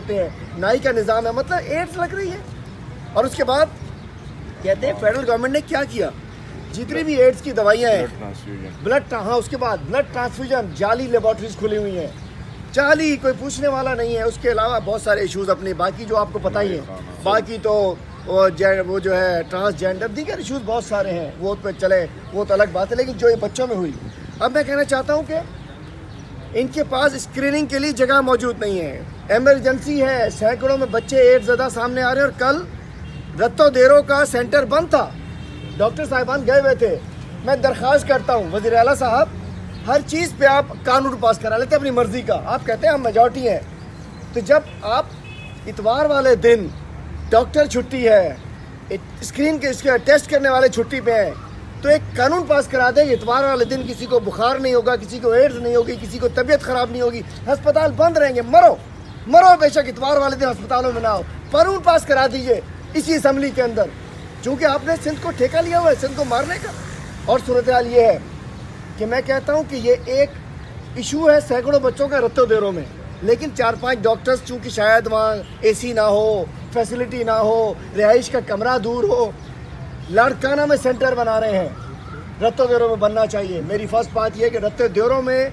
ہوتے ہیں, نائی کا نظام ہے, مطلب ایڈز لگ رہی ہے. اور اس کے بعد کہتے ہیں فیڈرل گورنمنٹ نے کیا کیا, جتنی بھی ایڈز کی دوائیاں ہیں, اس کے بعد بلڈ ٹرانسفیوژن, جعلی لیبارٹریز کھلی ہوئی ہیں, جعلی, کوئی پوچھنے والا نہیں ہے. اس کے علاوہ بہت سارے ایشوز اپنے باقی جو آپ کو پتہ ہی ہیں, باقی تو وہ جو ہے ٹرانسجینڈر, دیگر ایشوز بہت سارے ہیں, وہ پہ چلے وہ تو الگ بات ہے. لیکن جو یہ بچوں میں ہوئی, اب میں کہنا چاہتا ہوں کہ ان کے پاس اسکریننگ کے لیے جگہ موجود نہیں ہے, ایمرجنسی ہے, سینکڑوں میں بچے ایڈز زدہ سامنے آ رہے ہیں. اور کل رتو دیرو کا سینٹر بند تھا, ڈاکٹر صاحبان گئے ہوئے تھے. میں درخواست کرتا ہوں وزیر اعلیٰ صاحب, ہر چیز پہ آپ قانون پاس کرا لیتے اپنی مرضی کا. آپ کہتے ہیں ہم میجورٹی ہیں, تو جب آپ اتوار والے دن ڈاکٹر چھٹی ہے, اسکرین کے اس کے ٹیسٹ کرنے والے چھٹی پہ ہیں, تو ایک قانون پاس کرا دیں کہ اتوار والے دن کسی کو بخار نہیں ہوگا, کسی کو ایڈز نہیں ہوگی, کسی کو طبیعت خراب نہیں ہوگی, ہسپتال بند رہیں گے, مرو بے شک اتوار والے دن ہسپتالوں میں نہ ہو. قانون پاس کرا دیجئے اسی اسمبلی کے اندر, چونکہ آپ نے سندھ کو ٹھیکہ لیا ہوا ہے سندھ کو مارنے کا. اور صورتحال یہ ہے کہ میں کہتا ہوں کہ یہ ایک ایشو ہے سینکڑوں بچوں کا رتو دیروں میں, لیکن 4-5 ڈاکٹرز چونکہ شاید وہاں اے سی نہ ہو, فیسلٹی نہ ہو, رہائش کا کمرہ دور ہو, لاڑکانہ میں سینٹر بنا رہے ہیں. رتو دیروں میں بننا چاہیے. میری فرسٹ بات یہ ہے کہ رتو دیروں میں